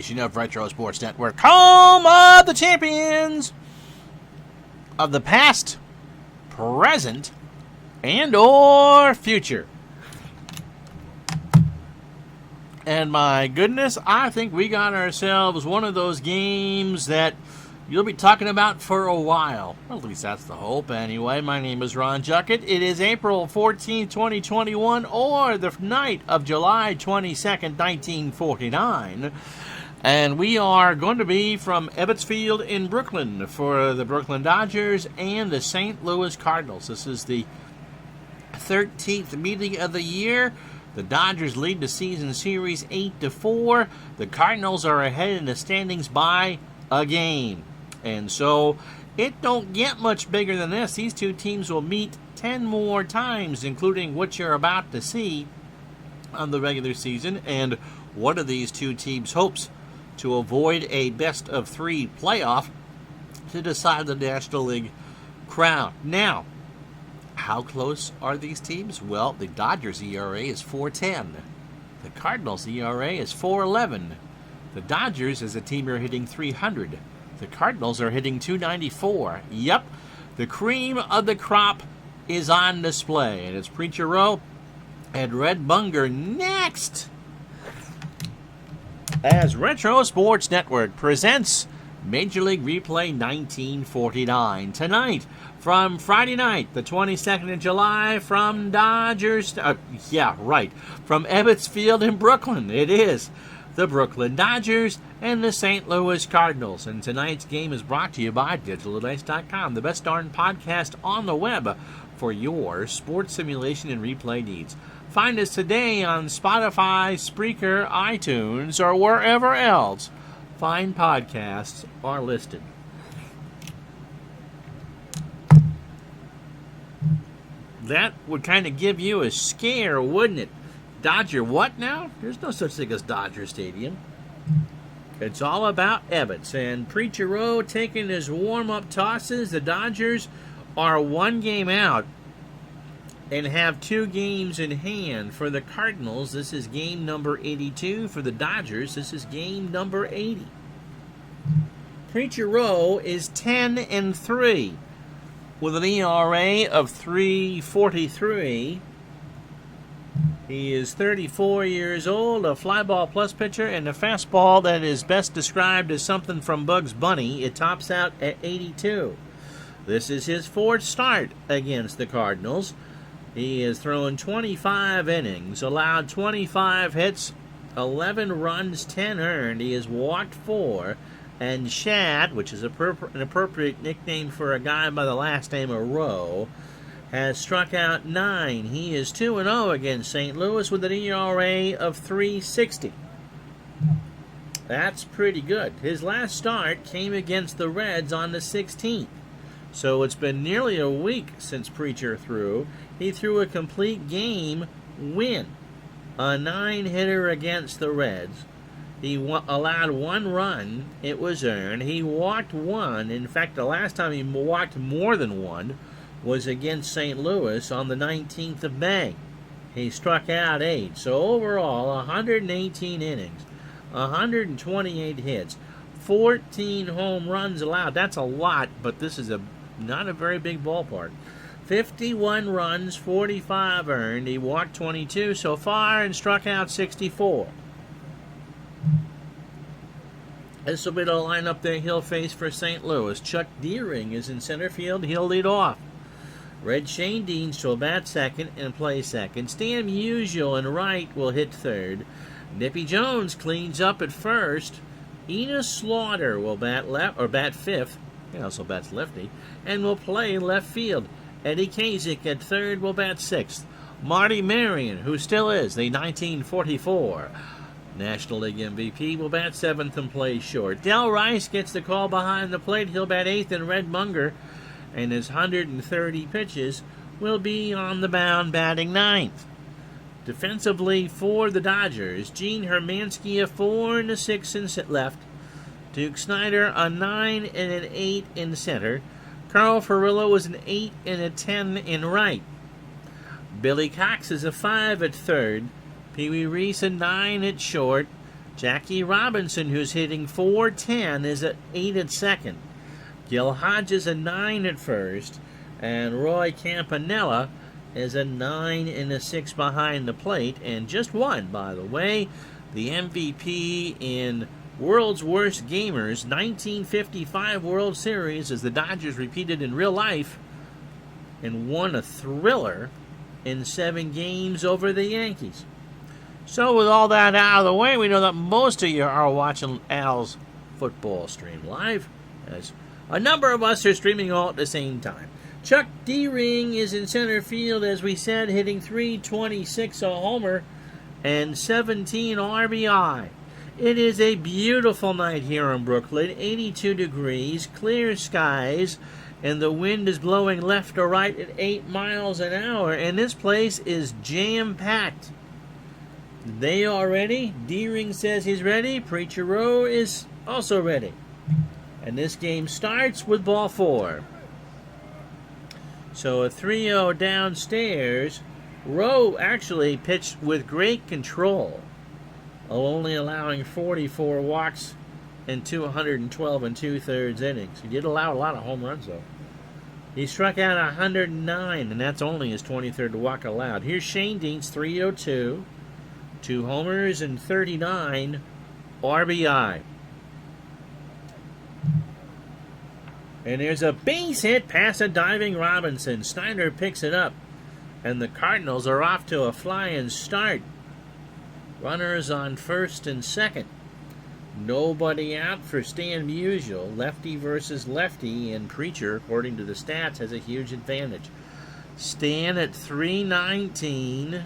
Of Retro Sports Network, home of the champions of the past, present, and or future. And my goodness, I think we got ourselves one of those games that you'll be talking about for a while. Well, at least that's the hope anyway. My name is Ron Juckett. It is April 14, 2021, or the night of July 22nd, 1949. And we are going to be from Ebbets Field in Brooklyn for the Brooklyn Dodgers and the St. Louis Cardinals. This is the 13th meeting of the year. The Dodgers lead the season series 8-4. The Cardinals are ahead in the standings by a game. And so it don't get much bigger than this. These two teams will meet 10 more times, including what you're about to see on the regular season. And one of these two teams hopes to avoid a best-of-3 playoff to decide the National League crown. Now, how close are these teams? Well, the Dodgers' ERA is 4.10. The Cardinals' ERA is 4.11. The Dodgers, as a team, are hitting .300. The Cardinals are hitting .294. Yep, the cream of the crop is on display. And it's Preacher Rowe and Red Bunger next, as Retro Sports Network presents Major League Replay 1949. Tonight, from Friday night, the 22nd of July, from Dodgers, from Ebbets Field in Brooklyn, it is the Brooklyn Dodgers and the St. Louis Cardinals. And tonight's game is brought to you by DigitalAdice.com, the best darn podcast on the web for your sports simulation and replay needs. Find us today on Spotify, Spreaker, iTunes, or wherever else fine podcasts are listed. That would kind of give you a scare, wouldn't it? Dodger what now? There's no such thing as Dodger Stadium. It's all about Ebbets. And Preacher Rowe taking his warm-up tosses. The Dodgers are one game out and have two games in hand. For the Cardinals, this is game number 82. For the Dodgers, this is game number 80. Preacher Rowe is 10-3 with an ERA of 3.43. He is 34 years old, a fly ball plus pitcher, and a fastball that is best described as something from Bugs Bunny. It tops out at 82. This is his fourth start against the Cardinals. He has thrown 25 innings, allowed 25 hits, 11 runs, 10 earned. He has walked 4. And Shad, which is an appropriate nickname for a guy by the last name of Rowe, has struck out 9. He is 2-0 against St. Louis with an ERA of 3.60. That's pretty good. His last start came against the Reds on the 16th. So it's been nearly a week since Preacher threw. He threw a complete game win. A 9-hitter against the Reds. He allowed 1 run. It was earned. He walked 1. In fact, the last time he walked more than 1 was against St. Louis on the 19th of May. He struck out 8. So overall, 118 innings, 128 hits, 14 home runs allowed. That's a lot, but this is not a very big ballpark. 51 runs, 45 earned. He walked 22 so far and struck out 64. This will be the lineup that he'll face for St. Louis. Chuck Deering is in center field. He'll lead off. Red Shane Deans will bat second and play second. Stan Musial in right will hit third. Nippy Jones cleans up at first. Enos Slaughter will bat fifth. He also bats lefty. And will play left field. Eddie Kazik at third will bat sixth. Marty Marion, who still is the 1944 National League MVP, will bat seventh and play short. Del Rice gets the call behind the plate. He'll bat eighth, and Red Munger, and his 130 pitches, will be on the mound batting ninth. Defensively for the Dodgers, Gene Hermansky a 4 and a 6 in left. Duke Snyder a 9 and an 8 in center. Carl Furillo was an 8 and a 10 in right. Billy Cox is a 5 at third. Pee Wee Reese a 9 at short. Jackie Robinson, who's hitting .410, is at 8 at second. Gil Hodges a 9 at first, and Roy Campanella is a 9 and a 6 behind the plate, and just won, by the way, the MVP in World's Worst Gamers 1955 World Series as the Dodgers repeated in real life and won a thriller in 7 games over the Yankees. So with all that out of the way, we know that most of you are watching Al's football stream live, as a number of us are streaming all at the same time. Chuck D-Ring is in center field, as we said, hitting .326, a homer, and 17 RBI. It is a beautiful night here in Brooklyn, 82 degrees, clear skies, and the wind is blowing left to right at 8 miles an hour, and this place is jam-packed. They are ready. D-Ring says he's ready. Preacher Rowe is also ready. And this game starts with ball 4. So a 3-0 downstairs. Rowe actually pitched with great control, only allowing 44 walks in 212 and 2/3 innings. He did allow a lot of home runs, though. He struck out 109, and that's only his 23rd walk allowed. Here's Shane Dean's .302, 2 homers and 39 RBI. And there's a base hit past a diving Robinson. Snyder picks it up, and the Cardinals are off to a flying start. Runners on first and second. Nobody out for Stan Musial. Lefty versus lefty, and Preacher, according to the stats, has a huge advantage. Stan at .319,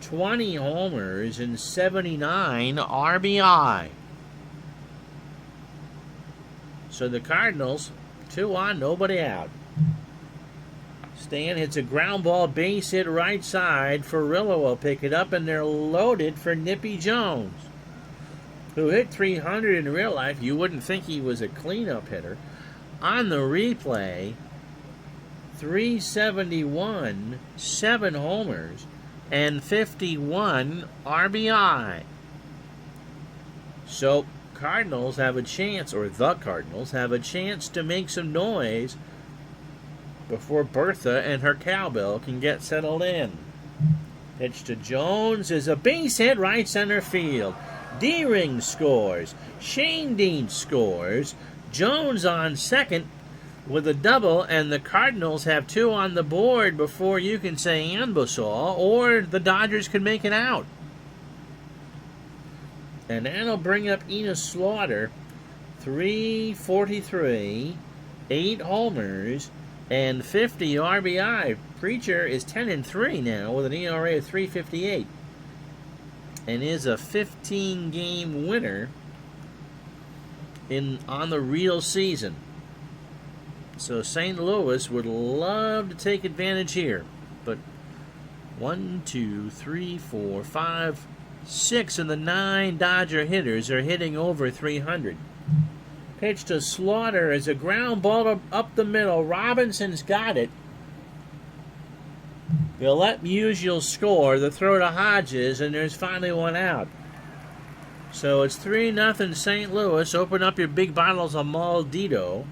20 homers and 79 RBI. So the Cardinals, 2 on, nobody out. Stan hits a ground ball base hit right side. Ferrillo will pick it up, and they're loaded for Nippy Jones, who hit .300 in real life. You wouldn't think he was a cleanup hitter. On the replay, .371, 7 homers, and 51 RBI. So Cardinals have a chance, or the Cardinals have a chance to make some noise before Bertha and her cowbell can get settled in. Pitch to Jones is a base hit right center field. D-Ring scores. Shane Dean scores. Jones on second with a double, and the Cardinals have 2 on the board before you can say Anbosall, or the Dodgers could make it out. And that'll bring up Enos Slaughter, .343, 8 homers, and 50 RBI. Preacher is 10-3 now with an ERA of .358, and is a 15-game winner on the real season. So St. Louis would love to take advantage here, but 1, 2, 3, 4, 5, 6 of the 9 Dodger hitters are hitting over .300. Pitch to Slaughter is a ground ball up the middle. Robinson's got it. They'll let Musial score. The throw to Hodges, and there's finally 1 out. So it's 3-0 St. Louis. Open up your big bottles of Maldito.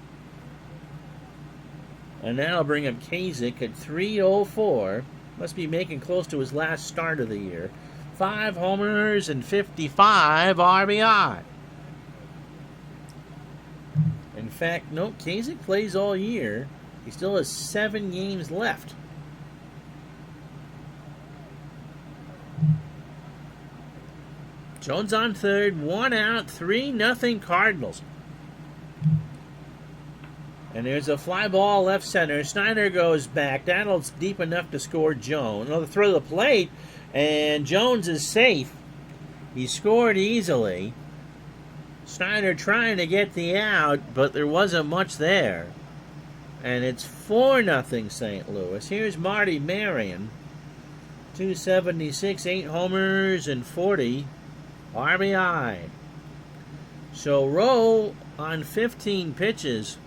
And that'll bring up Kasich at .304. Must be making close to his last start of the year. 5 homers and 55 RBI. In fact, no, Kasich plays all year. He still has 7 games left. Jones on third, 1 out, 3-0 Cardinals. And there's a fly ball left center. Snyder goes back. That'll deep enough to score Jones. Another throw to the plate, and Jones is safe. He scored easily. Snyder trying to get the out, but there wasn't much there. And it's 4-0 St. Louis. Here's Marty Marion. .276, 8 homers, and 40 RBI. So Rowe, on 15 pitches,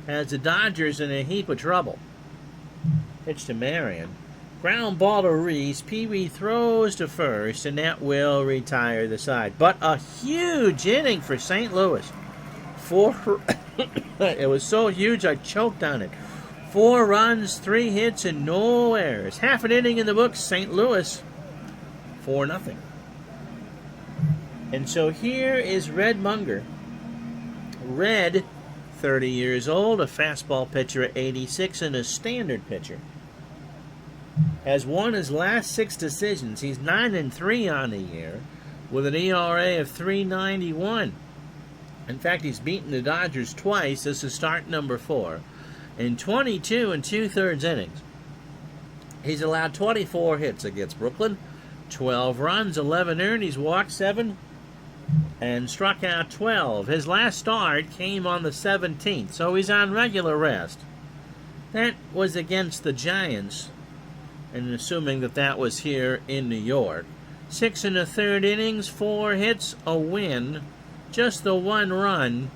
has the Dodgers in a heap of trouble. Pitch to Marion. Ground ball to Reese. Pee Wee throws to first, and that will retire the side. But a huge inning for St. Louis. It was so huge I choked on it. 4 runs, 3 hits, and no errors. Half an inning in the books. St. Louis 4-0. And so here is Red Munger. Red, 30 years old, a fastball pitcher at 86, and a standard pitcher. Has won his last 6 decisions. He's 9-3 on the year with an ERA of 3.91. In fact, he's beaten the Dodgers twice. This is start number 4. In 22 2/3 innings, he's allowed 24 hits against Brooklyn, 12 runs, 11 earned. He's walked 7 and struck out 12. His last start came on the 17th, so he's on regular rest. That was against the Giants, and assuming that was here in New York. 6 1/3 innings, 4 hits, a win, just the 1 run.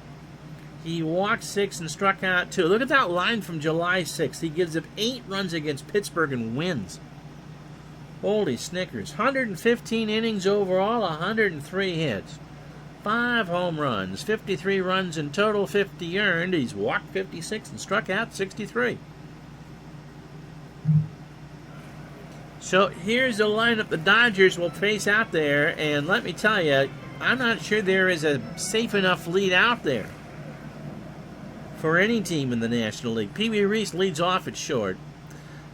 He walked 6 and struck out 2. Look at that line from July 6th. He gives up 8 runs against Pittsburgh and wins. Holy Snickers. 115 innings overall, 103 hits. 5 home runs, 53 runs in total, 50 earned. He's walked 56 and struck out 63. So here's the lineup the Dodgers will face out there, and let me tell you, I'm not sure there is a safe enough lead out there for any team in the National League. Pee Wee Reese leads off at short.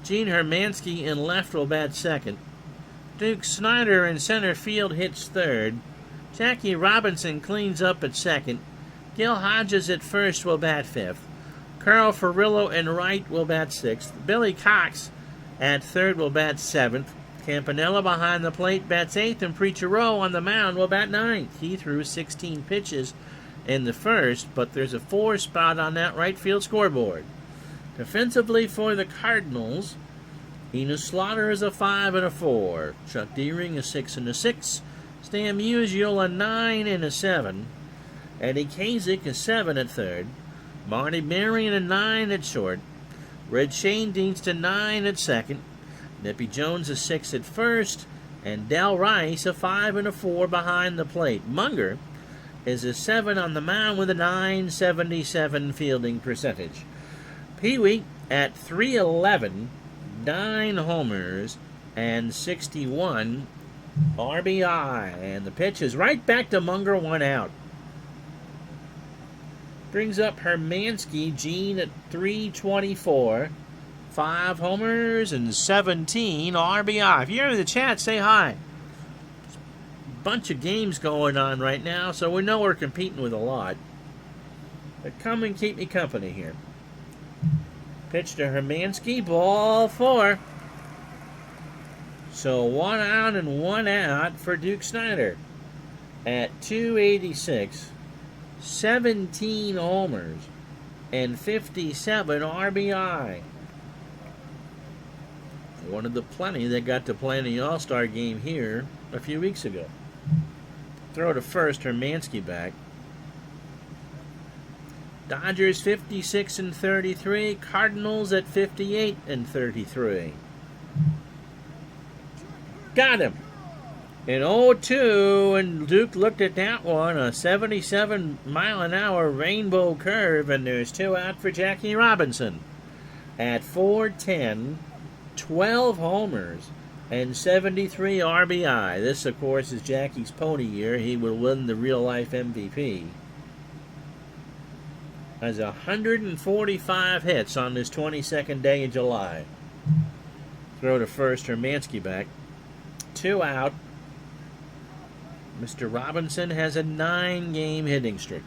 Gene Hermansky in left will bat second. Duke Snyder in center field hits third. Jackie Robinson cleans up at second. Gil Hodges at first will bat fifth. Carl Furillo in right will bat sixth. Billy Cox at third will bat seventh. Campanella behind the plate bats eighth, and Preacher Rowe on the mound will bat ninth. He threw 16 pitches in the first, but there's a 4 spot on that right field scoreboard. Defensively for the Cardinals, Enos Slaughter is a 5 and a 4. Chuck Deering a 6 and a 6. Stan Musial a 9 and a 7. Eddie Kazik a 7 at third. Marty Marion a 9 at short. Red Schoendienst a 9 at second. Nippy Jones a 6 at first. And Del Rice a 5 and a 4 behind the plate. Munger is a 7 on the mound with a .977 fielding percentage. Pee Wee at 311, 9 homers, and 61 RBI. And the pitch is right back to Munger, 1 out. Brings up Hermansky, Gene at 324, 5 homers, and 17 RBI. If you're in the chat, say hi. Bunch of games going on right now, so we know we're competing with a lot. But come and keep me company here. Pitch to Hermansky, ball 4. So 1 out and 1 out for Duke Snyder. At 286, 17 homers, and 57 RBI. One of the plenty that got to play in the All-Star game here a few weeks ago. Throw to first, Hermansky back. Dodgers 56 and 33, Cardinals at 58 and 33. Got him. In 0-2, and Duke looked at that one, a 77-mile-an-hour rainbow curve, and there's 2 out for Jackie Robinson. At 410, 12 homers, and 73 RBI. This, of course, is Jackie's pony year. He will win the real-life MVP. Has 145 hits on this 22nd day of July. Throw to first, Hermansky back. 2 out. Mr. Robinson has a 9-game hitting streak.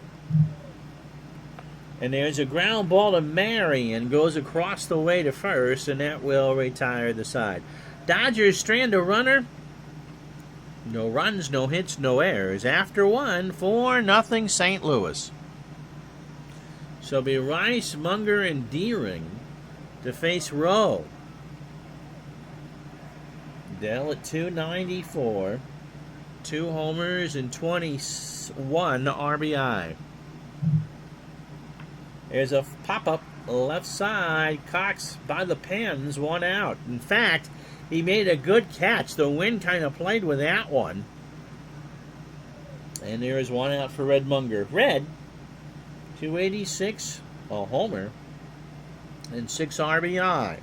And there's a ground ball to Marion, goes across the way to first, and that will retire the side. Dodgers strand a runner. No runs, no hits, no errors. After 1, 4-0 St. Louis. So it'll be Rice, Munger, and Deering to face Rowe. Dell at 294. 2 homers and 21 RBI. There's a pop-up left side. Cox by the pens, 1 out. In fact, He made a good catch. The wind kind of played with that one. And there is one out for Red Munger. Red, 286, a homer, and 6 RBI.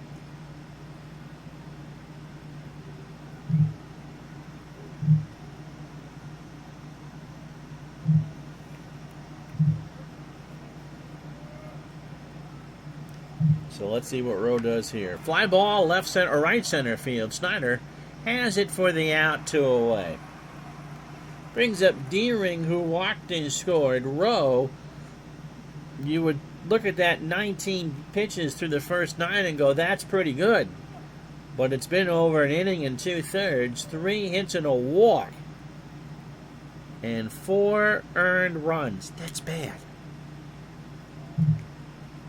So let's see what Rowe does here. Fly ball, left center or right center field. Snyder has it for the out, 2 away. Brings up Deering, who walked and scored. Rowe, you would look at that 19 pitches through the first 9 and go, that's pretty good. But it's been over an inning and 2/3, 3 hits and a walk, and 4 earned runs. That's bad.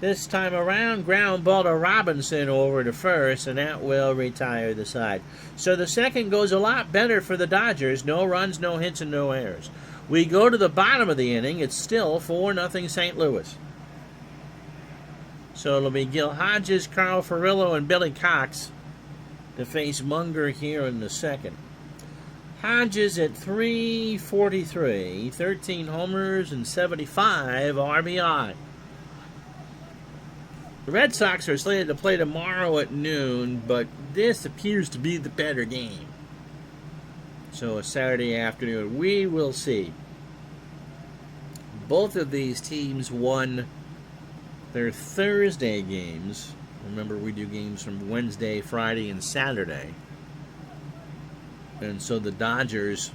This time around, ground ball to Robinson over to first, and that will retire the side. So the second goes a lot better for the Dodgers. No runs, no hits, and no errors. We go to the bottom of the inning. It's still 4-0 St. Louis. So it'll be Gil Hodges, Carl Furillo, and Billy Cox to face Munger here in the second. Hodges at .343, 13 homers and 75 RBI. The Red Sox are slated to play tomorrow at noon, but this appears to be the better game. So a Saturday afternoon, we will see. Both of these teams won their Thursday games. Remember, we do games from Wednesday, Friday, and Saturday. And so the Dodgers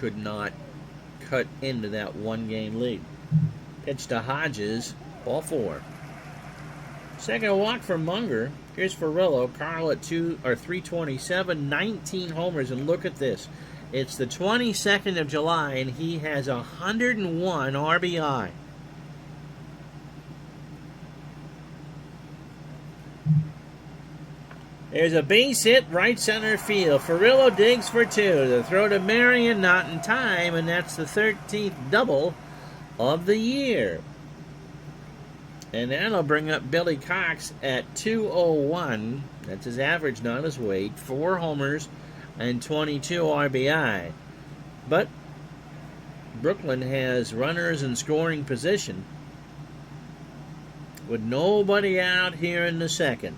could not cut into that one-game lead. Pitch to Hodges, ball 4. Second walk for Munger. Here's Furillo. Carl at 327, 19 homers, and look at this. It's the 22nd of July, and he has 101 RBI. There's a base hit right center field. Furillo digs for 2. The throw to Marion, not in time, and that's the 13th double of the year. And that'll bring up Billy Cox at 201. That's his average, not his weight. 4 homers and 22 RBI. But Brooklyn has runners in scoring position with nobody out here in the second.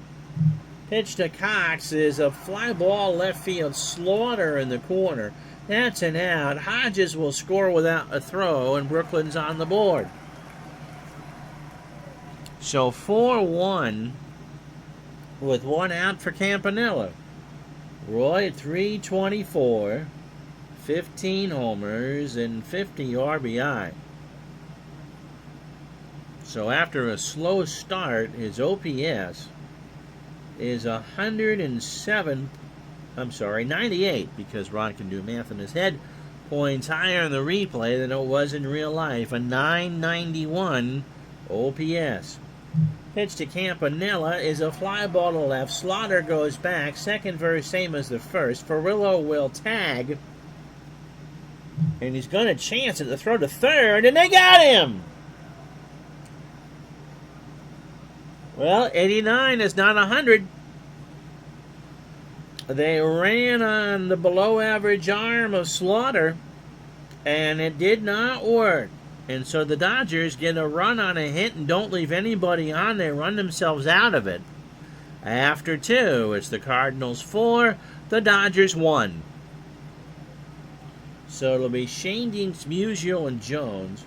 Pitch to Cox is a fly ball left field. Slaughter in the corner. That's an out. Hodges will score without a throw, and Brooklyn's on the board. So 4-1 with 1 out for Campanella. Roy at 324, 15 homers, and 50 RBI. So after a slow start, his OPS is 98, because Ron can do math in his head, points higher in the replay than it was in real life. A 991 OPS. Pitch to Campanella is a fly ball to left. Slaughter goes back. Second verse, same as the first. Furillo will tag. And he's going to chance it to throw to third, and they got him! Well, 89 is not 100. They ran on the below-average arm of Slaughter, and it did not work. And so the Dodgers get a run on a hit and don't leave anybody on. They run themselves out of it. After 2, it's the Cardinals 4, the Dodgers 1. So it'll be Shane Dienst, Musial, and Jones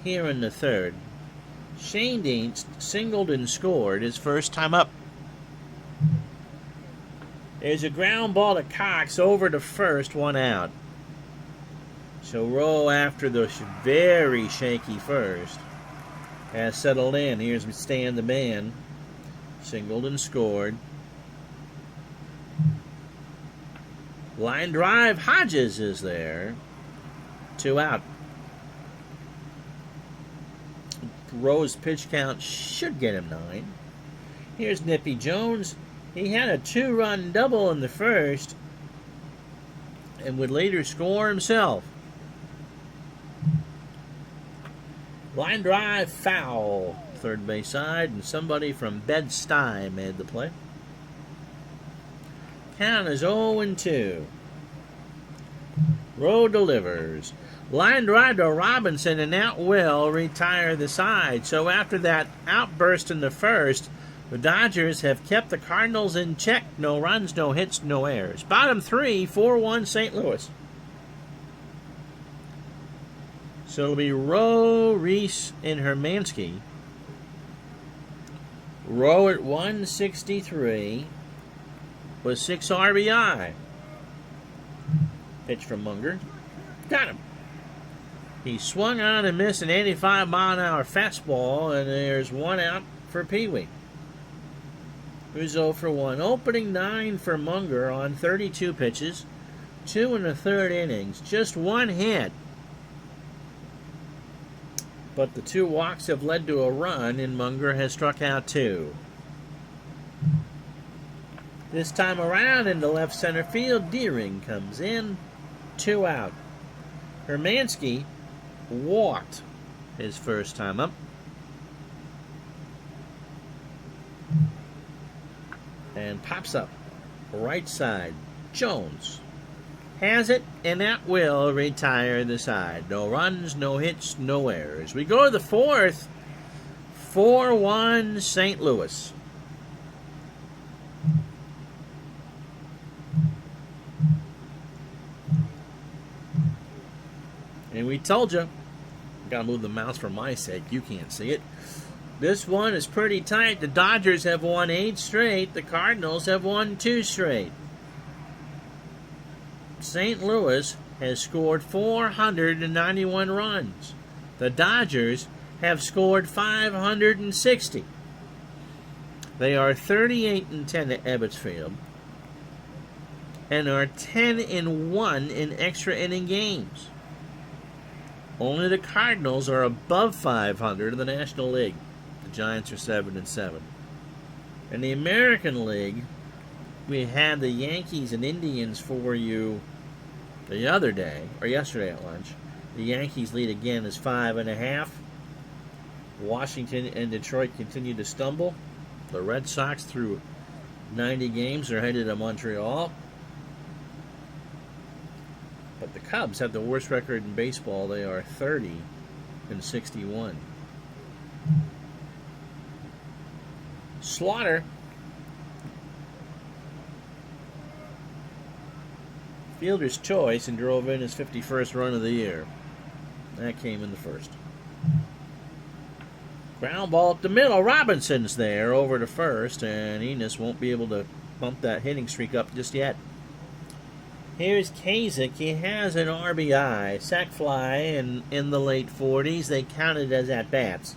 here in the third. Shane Dienst singled and scored his first time up. There's a ground ball to Cox over to first, 1 out. So Rowe, after the very shaky first, has settled in. Here's Stan the man. Singled and scored. Line drive. Hodges is there. 2 out. Rowe's pitch count should get him 9. Here's Nippy Jones. He had a 2-run double in the first and would later score himself. Line drive, foul, third base side, and somebody from Bed-Stuy made the play. Count is 0-2. Rowe delivers. Line drive to Robinson, and that will retire the side. So after that outburst in the first, the Dodgers have kept the Cardinals in check. No runs, no hits, no errors. Bottom three, 4-1 St. Louis. So it'll be Rowe, Reese, and Hermansky. Rowe at 163 with 6 RBI. Pitch from Munger. Got him. He swung on and missed an 85-mile-an-hour fastball, and there's 1 out for Pee-wee. Who's 0 for 1. Opening 9 for Munger on 32 pitches. 2 1/3 innings. Just 1 hit. But the 2 walks have led to a run, and Munger has struck out 2. This time around into left center field, Deering comes in. 2 out. Hermansky walked his first time up. And pops up. Right side. Jones has it, and that will retire the side. No runs, no hits, no errors. We go to the fourth. 4-1 St. Louis. And we told you, gotta move the mouse for my sake, you can't see it. This one is pretty tight. The Dodgers have won 8 straight. The Cardinals have won 2 straight. St. Louis has scored 491 runs. The Dodgers have scored 560. They are 38-10 at Ebbets Field and are 10-1 in extra inning games. Only the Cardinals are above 500 in the National League. The Giants are 7-7. In the American League, we had the Yankees and Indians for you the other day, or yesterday at lunch. The Yankees lead again is 5.5. Washington and Detroit continue to stumble. The Red Sox, through 90 games, are headed to Montreal. But the Cubs have the worst record in baseball. They are 30-61. Slaughter. Fielder's choice, and drove in his 51st run of the year. That came in the first. Ground ball up the middle. Robinson's there over to first, and Enos won't be able to bump that hitting streak up just yet. Here's Kasich. He has an RBI. Sac fly in the late 40s. They counted as at-bats.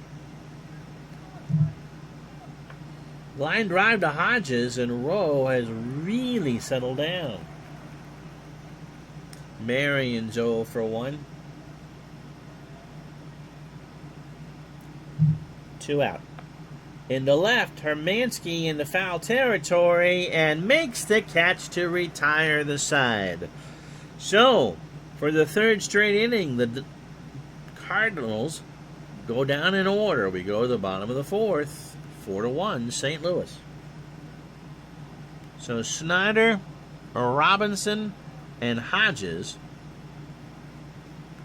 Line drive to Hodges, and Rowe has really settled down. Marion's 0 for 1. 2 out. In the left, Hermansky in the foul territory and makes the catch to retire the side. So, for the 3rd straight inning, the Cardinals go down in order. We go to the bottom of the 4th. 4-1 St. Louis. So Snyder, Robinson, and Hodges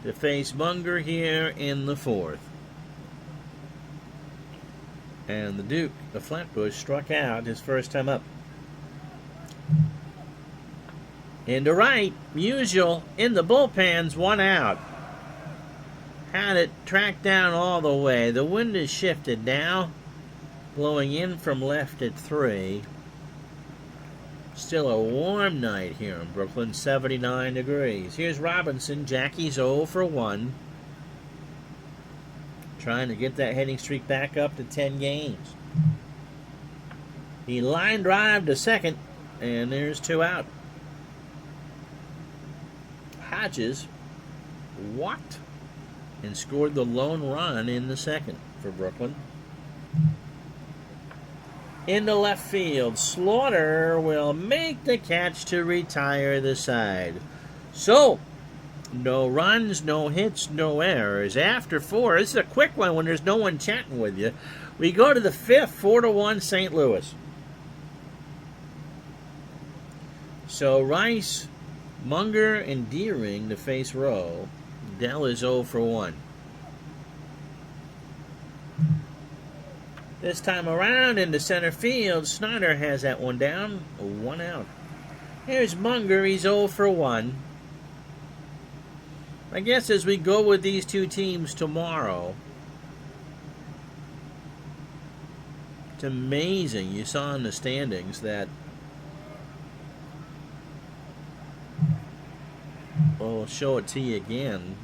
to face Munger here in the 4th. And the Duke, the Flatbush, struck out his first time up. Into right, Musial in the bullpens, 1 out. Had it tracked down all the way. The wind has shifted now, blowing in from left at 3. Still a warm night here in Brooklyn, 79 degrees. Here's Robinson. Jackie's 0 for 1. Trying to get that hitting streak back up to 10 games. He line drive to second, and there's 2 out. Hodges walked and scored the lone run in the 2nd for Brooklyn. Into left field, Slaughter will make the catch to retire the side. So, no runs, no hits, no errors. After 4, this is a quick one when there's no one chatting with you. We go to the 5th, 4-1 St. Louis. So Rice, Munger, and Deering to face Rowe. Dell is 0 for 1. This time around into center field, Snyder has that one down, 1 out. Here's Munger, he's 0 for 1. I guess as we go with these two teams tomorrow, it's amazing. You saw in the standings that, I'll show it to you again.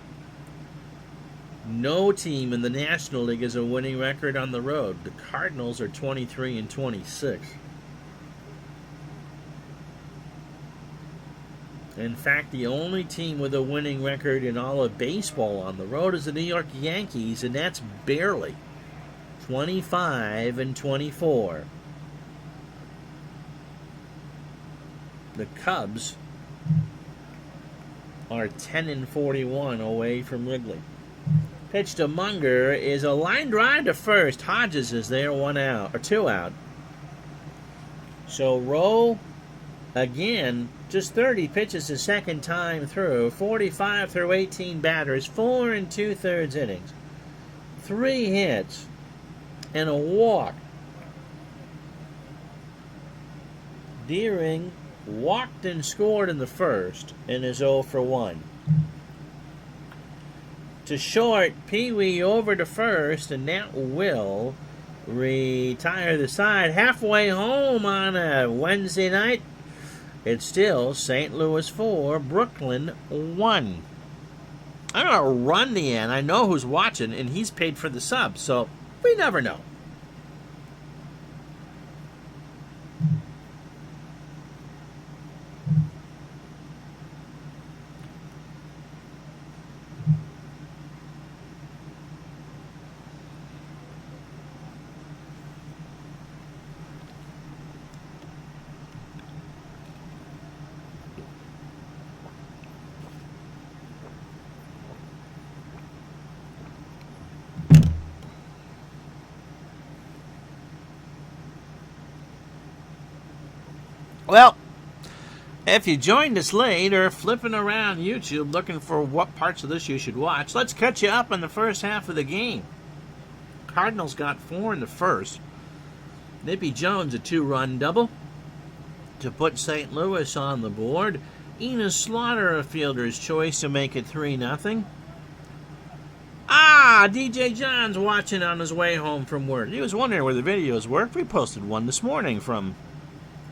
No team in the National League has a winning record on the road. The Cardinals are 23 and 26. In fact, the only team with a winning record in all of baseball on the road is the New York Yankees, and that's barely 25 and 24. The Cubs are 10 and 41 away from Wrigley. Pitch to Munger is a line drive to first. Hodges is there, 1 out or 2 out. So Rowe again, just 30 pitches the second time through, 45 through 18 batters, 4 2/3 innings, 3 hits, and a walk. Deering walked and scored in the first and is 0 for 1. To short, Pee Wee over to first, and that will retire the side. Halfway home on a Wednesday night, it's still St. Louis 4, Brooklyn 1. I'm going to run the end. I know who's watching, and he's paid for the sub, so we never know. Well, if you joined us late or flipping around YouTube looking for what parts of this you should watch, let's catch you up on the first half of the game. Cardinals got 4 in the first. Nippy Jones a 2-run double to put St. Louis on the board. Enos Slaughter a fielder's choice to make it 3-0. DJ John's watching on his way home from work. He was wondering where the videos were. We posted one this morning from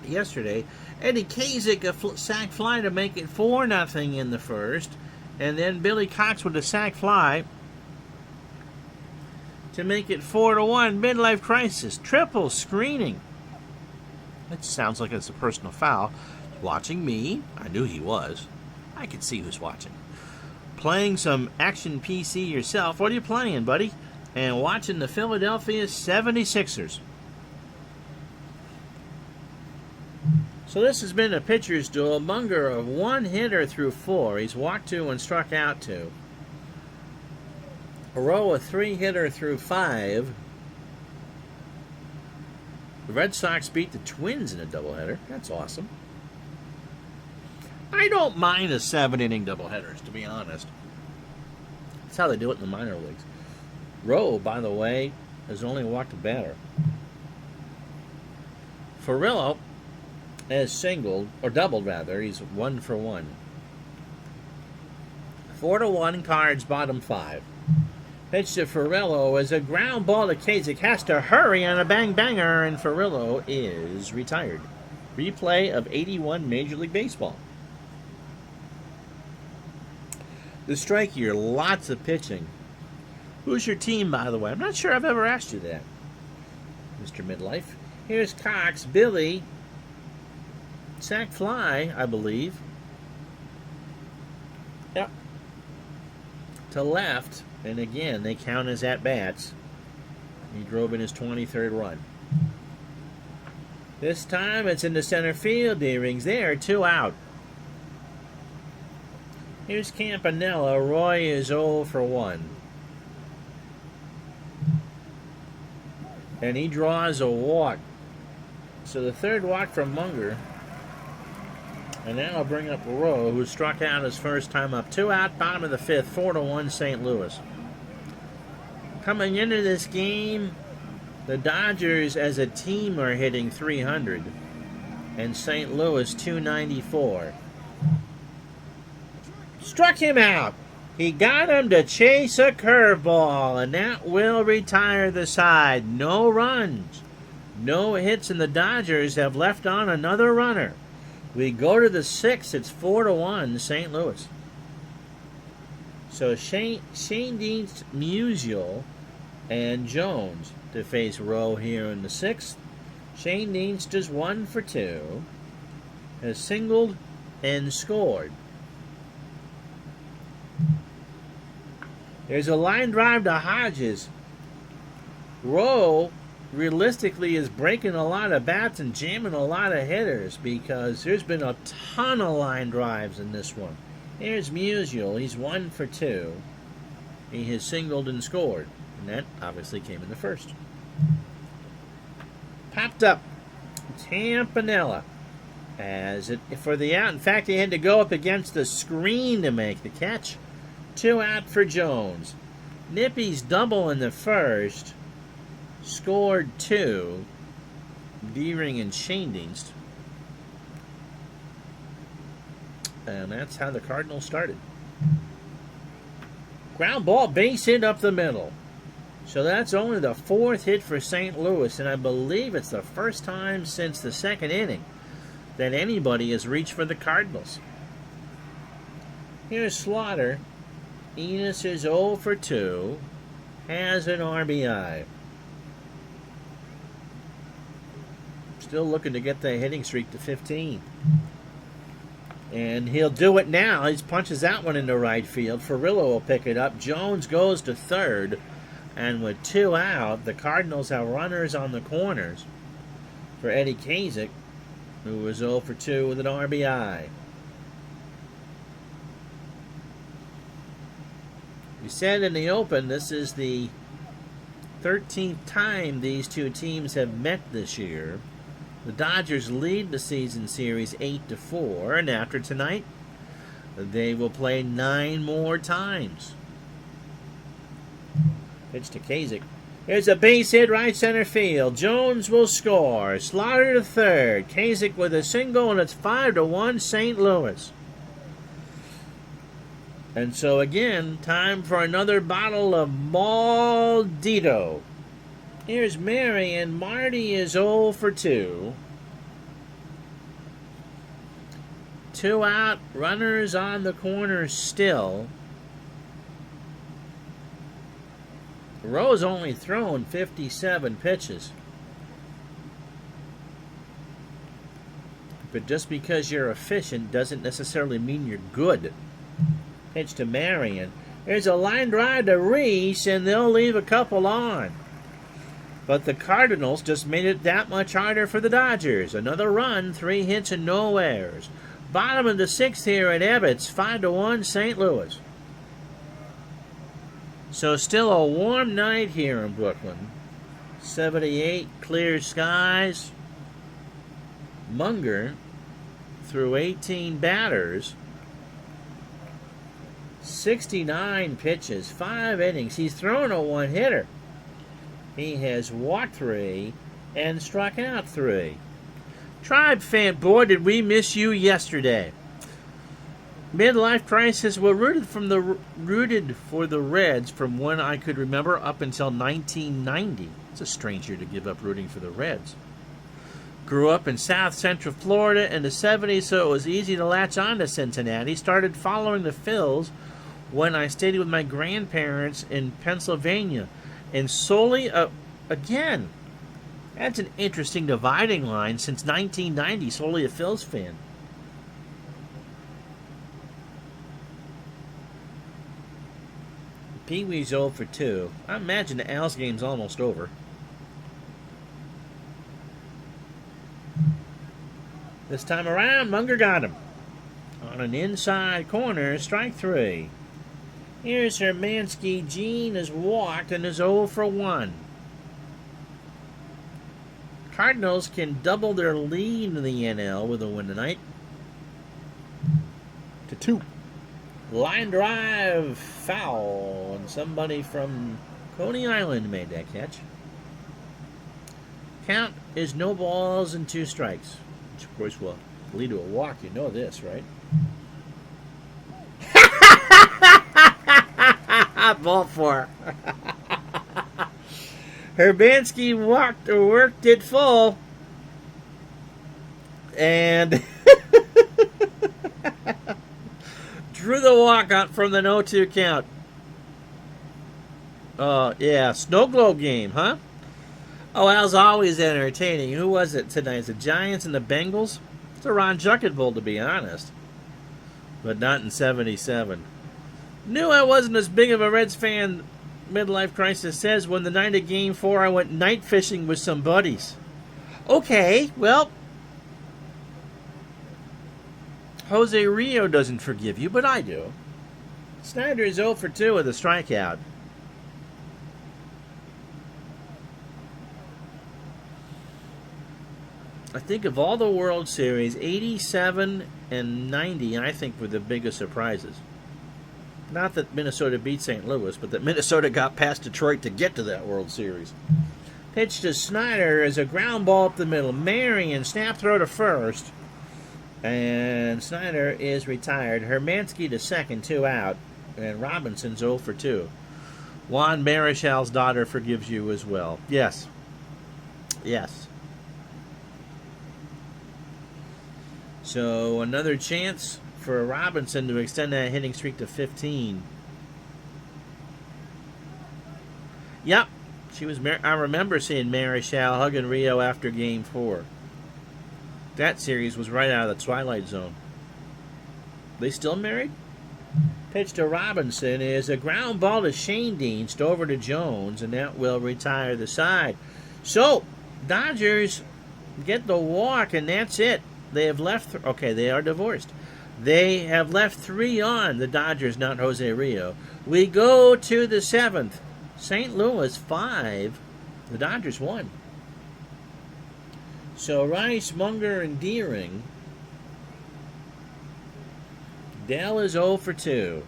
yesterday. Eddie Kazik a sac fly to make it 4-0 in the first, and then Billy Cox with a sac fly to make it 4-1. Midlife crisis, triple screening. That sounds like it's a personal foul. Watching me, I knew he was. I could see who's watching. Playing some action PC yourself. What are you playing, buddy? And watching the Philadelphia 76ers. So this has been a pitcher's duel. Munger, a 1-hitter through 4. He's walked 2 and struck out 2. Rowe, a 3-hitter through 5. The Red Sox beat the Twins in a doubleheader. That's awesome. I don't mind the 7-inning doubleheaders, to be honest. That's how they do it in the minor leagues. Rowe, by the way, has only walked a batter. Furillo has singled, or doubled rather. He's 1 for 1. 4-1, Cards bottom 5. Pitch to Furillo is a ground ball to Kazik. Has to hurry on a bang-banger, and Furillo is retired. Replay of 81 Major League Baseball. The strike here, lots of pitching. Who's your team, by the way? I'm not sure I've ever asked you that, Mr. Midlife. Here's Cox, Billy. Sac fly, I believe. Yep. To left, and again, they count as at-bats. He drove in his 23rd run. This time, it's in the center field. Deering's there, 2 out. Here's Campanella. Roy is 0 for 1. And he draws a walk. So the third walk from Munger. And now I'll bring up Rowe, who struck out his first time up. 2 out, bottom of the 5th, 4-1 St. Louis. Coming into this game, the Dodgers as a team are hitting 300, and St. Louis 294. Struck him out. He got him to chase a curveball, and that will retire the side. No runs, no hits, and the Dodgers have left on another runner. We go to the 6th. It's 4-1 St. Louis. So Shane Deans, Musial, and Jones to face Rowe here in the 6th. Shane Deans is 1 for 2, has singled and scored. There's a line drive to Hodges. Rowe realistically is breaking a lot of bats and jamming a lot of hitters because there's been a ton of line drives in this one. Here's Musial. He's 1 for 2. He has singled and scored. And that obviously came in the 1st. Popped up Tampanella as it for the out. In fact, he had to go up against the screen to make the catch. 2 out for Jones. Nippy's double in the 1st. Scored 2. Deering and Schoendienst. And that's how the Cardinals started. Ground ball, base hit up the middle. So that's only the 4th hit for St. Louis, and I believe it's the first time since the 2nd inning that anybody has reached for the Cardinals. Here's Slaughter. Enos is 0 for 2. Has an RBI. Still looking to get the hitting streak to 15. And he'll do it now. He punches that one into right field. Ferrillo will pick it up. Jones goes to 3rd. And with 2 out, the Cardinals have runners on the corners for Eddie Kasich, who was 0 for 2 with an RBI. We said in the open, this is the 13th time these two teams have met this year. The Dodgers lead the season series 8-4, and after tonight, they will play 9 more times. Pitch to Kasich. Here's a base hit right center field. Jones will score. Slaughter to 3rd. Kasich with a single, and it's 5-1 St. Louis. And so again, time for another bottle of Maldito. Here's Mary, and Marty is 0 for 2. 2 out, runners on the corner still. Rowe's only thrown 57 pitches. But just because you're efficient doesn't necessarily mean you're good. Pitch to Marion. There's a line drive to Reese, and they'll leave a couple on. But the Cardinals just made it that much harder for the Dodgers. Another run, 3 hits and no errors. Bottom of the 6th here at Ebbets, 5-1 St. Louis. So still a warm night here in Brooklyn. 78, clear skies. Munger threw 18 batters. 69 pitches, 5 innings. He's thrown a one-hitter. He has walked 3 and struck out 3. Tribe fan, boy, did we miss you yesterday. Midlife crisis. Well, rooted for the Reds from when I could remember up until 1990. It's a strange year to give up rooting for the Reds. Grew up in South Central Florida in the 70s, so it was easy to latch on to Cincinnati. Started following the Phils when I stayed with my grandparents in Pennsylvania. And solely, again, that's an interesting dividing line since 1990, solely a Phils fan. Pee-wee's 0 for 2. I imagine the Als game's almost over. This time around, Munger got him. On an inside corner, strike 3. Here's Hermansky. Gene has walked and is 0 for 1. Cardinals can double their lead in the NL with a win tonight. 2. Line drive foul, and somebody from Coney Island made that catch. Count is no balls and 2 strikes, which of course will lead to a walk. You know this, right? Ball 4. Herbansky worked it full, and drew the walk out from the 0-2 count. Yeah, snow globe game, huh? Oh, that was always entertaining. Who was it tonight? The Giants and the Bengals? It's a Ron Juckett Bowl, to be honest. But not in 77. Knew I wasn't as big of a Reds fan, Midlife Crisis says, when the night of Game 4 I went night fishing with some buddies. Okay, well, Jose Rio doesn't forgive you, but I do. Snyder is 0 for 2 with a strikeout. I think of all the World Series, 87 and 90, I think, were the biggest surprises. Not that Minnesota beat St. Louis, but that Minnesota got past Detroit to get to that World Series. Pitch to Snyder is a ground ball up the middle. Marion snap throw to first. And Snyder is retired. Hermansky to second, 2 out. And Robinson's 0 for 2. Juan Marichal's daughter forgives you as well. Yes. Yes. So another chance for Robinson to extend that hitting streak to 15. Yep. I remember seeing Marichal hugging Rio after Game 4. That series was right out of the Twilight Zone. They still married? Pitch to Robinson is a ground ball to Shane Dienst over to Jones, and that will retire the side. So, Dodgers get the walk, and that's it. They have left... Okay, they are divorced. They have left 3 on, the Dodgers, not Jose Rio. We go to the 7th. St. Louis 5. The Dodgers 1. So Rice, Munger, and Deering. Dell is 0 for 2.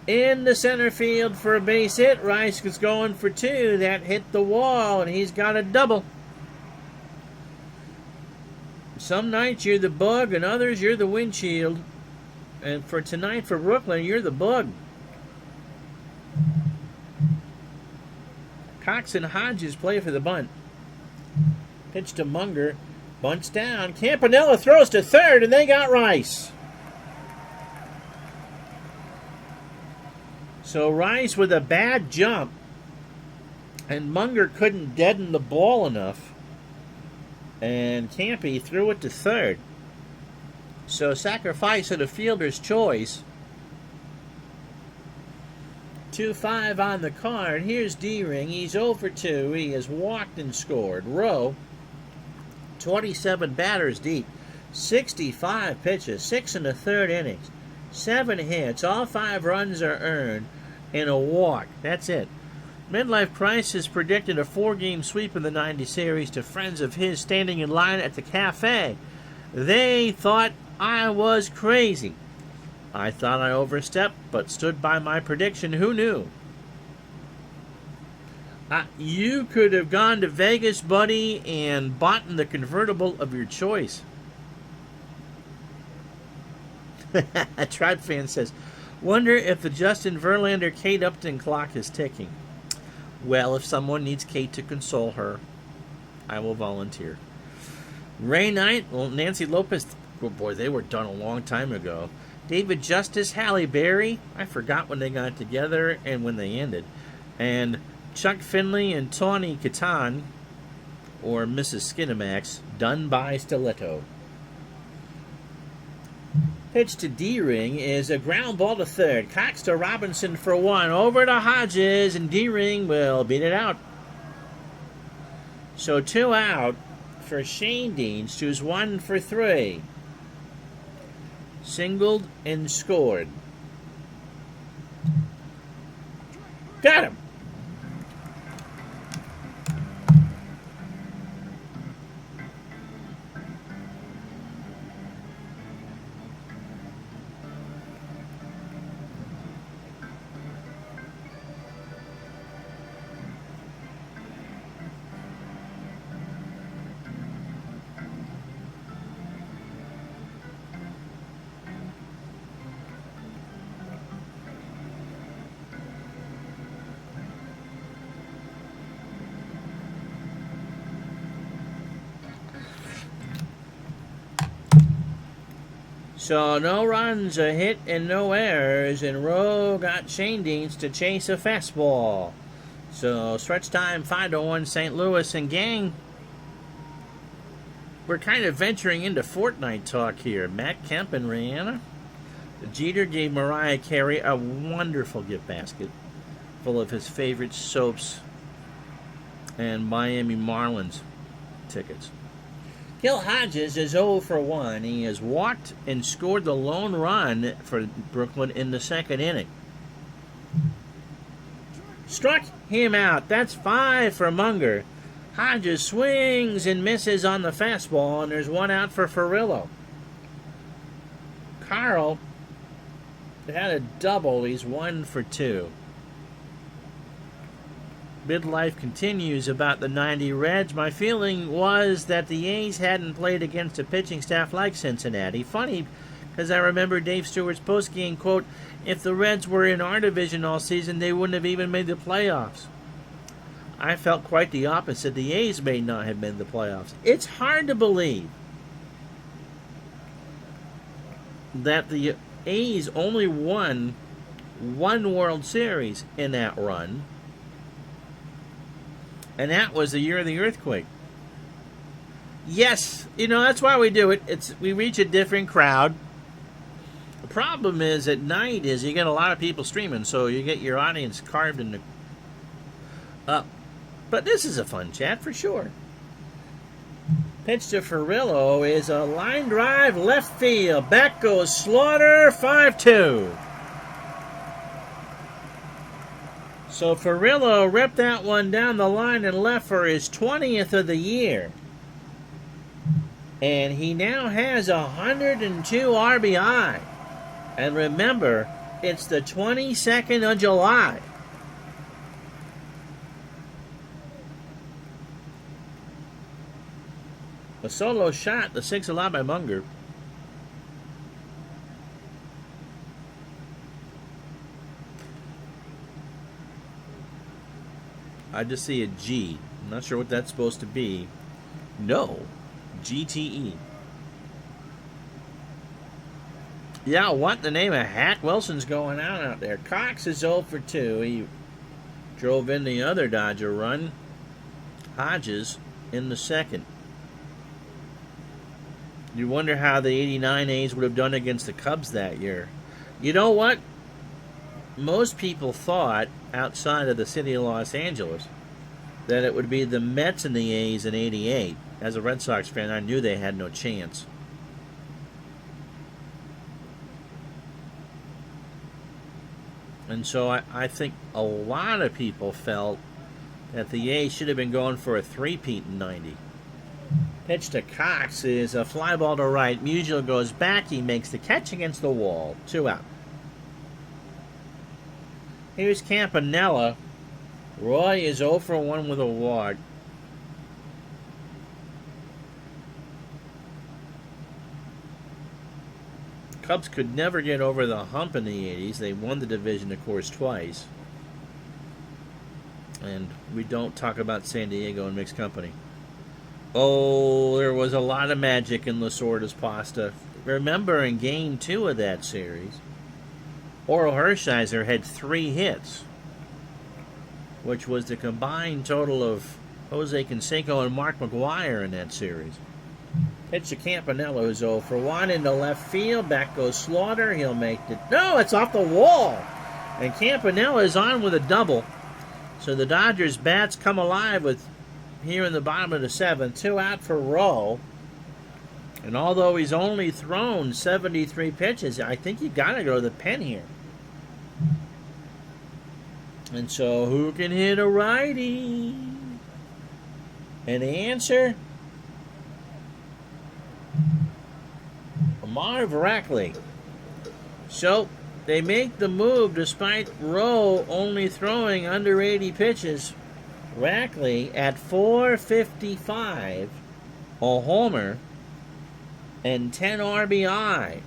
In the center field for a base hit. Rice is going for 2. That hit the wall, and he's got a double. Some nights you're the bug, and others you're the windshield. And for tonight for Brooklyn, you're the bug. Cox and Hodges play for the bunt. Pitch to Munger. Bunts down. Campanella throws to third, and they got Rice. So Rice with a bad jump, and Munger couldn't deaden the ball enough. And Campy threw it to third. So sacrifice of the fielder's choice. 2-5 on the card. Here's D-Ring. He's 0 for 2. He has walked and scored. Rowe, 27 batters deep. 65 pitches. 6 1/3 innings. 7 hits. All 5 runs are earned. And a walk. That's it. Midlife Crisis predicted a 4-game sweep in the 90 series to friends of his standing in line at the cafe. They thought I was crazy. I thought I overstepped, but stood by my prediction. Who knew? You could have gone to Vegas, buddy, and bought the convertible of your choice. A Tribe fan says, wonder if the Justin Verlander Kate Upton clock is ticking. Well, if someone needs Kate to console her, I will volunteer. Ray Knight, well, Nancy Lopez, oh boy, they were done a long time ago. David Justice, Halle Berry, I forgot when they got together and when they ended. And Chuck Finley and Tawny Katan, or Mrs. Skinamax, done by Stiletto. Pitch to D-Ring is a ground ball to third. Cox to Robinson for 1. Over to Hodges, and D-Ring will beat it out. So 2 out for Shane Dienst, who's 1 for 3. Singled and scored. Got him. So no runs, a hit, and no errors, and Rowe got Shane Deans to chase a fastball. So stretch time 5-1 St. Louis. And gang, we're kind of venturing into Fortnite talk here. Matt Kemp and Rihanna. Jeter gave Mariah Carey a wonderful gift basket full of his favorite soaps and Miami Marlins tickets. Gil Hodges is 0 for 1. He has walked and scored the lone run for Brooklyn in the second inning. Struck him out. That's 5 for Munger. Hodges swings and misses on the fastball, and there's 1 out for Furillo. Carl had a double. He's 1 for 2. Midlife continues about the 90 Reds. My feeling was that the A's hadn't played against a pitching staff like Cincinnati. Funny, because I remember Dave Stewart's postgame quote, "If the Reds were in our division all season, they wouldn't have even made the playoffs." I felt quite the opposite. The A's may not have made the playoffs. It's hard to believe that the A's only won 1 World Series in that run. And that was the year of the earthquake. Yes, that's why we do it. We reach a different crowd. The problem is at night is you get a lot of people streaming, so you get your audience carved in the up. But this is a fun chat for sure. Pitch to Furillo is a line drive left field. Back goes Slaughter, 5-2. So Furillo ripped that one down the line and left for his 20th of the year. And he now has 102 RBI. And remember, it's the 22nd of July. A solo shot, the 6 allowed by Munger. I just see a G. I'm not sure what that's supposed to be. No. GTE. Yeah, what the name of Hack Wilson's going out there. Cox is 0 for 2. He drove in the other Dodger run. Hodges in the second. You wonder how the 89 A's would have done against the Cubs that year. You know what? Most people thought, outside of the city of Los Angeles, that it would be the Mets and the A's in 88. As a Red Sox fan, I knew they had no chance. And so I think a lot of people felt that the A's should have been going for a three-peat in 90. Pitch to Cox is a fly ball to right. Musial goes back. He makes the catch against the wall. 2 out. Here's Campanella. Roy is 0 for 1 with a walk. Cubs could never get over the hump in the 80s. They won the division, of course, twice. And we don't talk about San Diego in mixed company. Oh, there was a lot of magic in Lasorda's pasta. Remember, in Game 2 of that series, Oral Hershiser had 3 hits, which was the combined total of Jose Canseco and Mark McGwire in that series. Pitch to Campanella, who's 0 for 1 into left field. Back goes Slaughter. He'll make it. No, it's off the wall. And Campanella is on with a double. So the Dodgers' bats come alive with here in the bottom of the 7th. 2 out for Rowe. And although he's only thrown 73 pitches, I think you got to go to the pen here. And so who can hit a righty? And the answer? Marv Rackley. So they make the move despite Rowe only throwing under 80 pitches. Rackley at .455, a homer, and 10 RBI.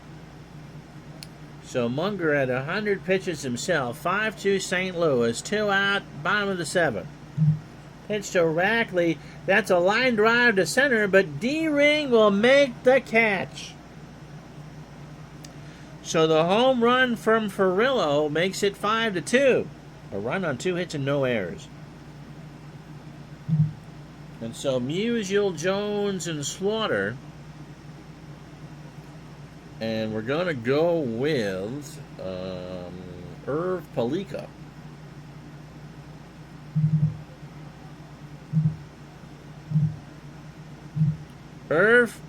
So Munger at 100 pitches himself. 5-2 St. Louis. 2 out, bottom of the 7th. Pitch to Rackley. That's a line drive to center, but D-Ring will make the catch. So the home run from Furillo makes it 5-2. A run on 2 hits and no errors. And so Musial, Jones, and Slaughter. And we're going to go with Irv Palika. Irv,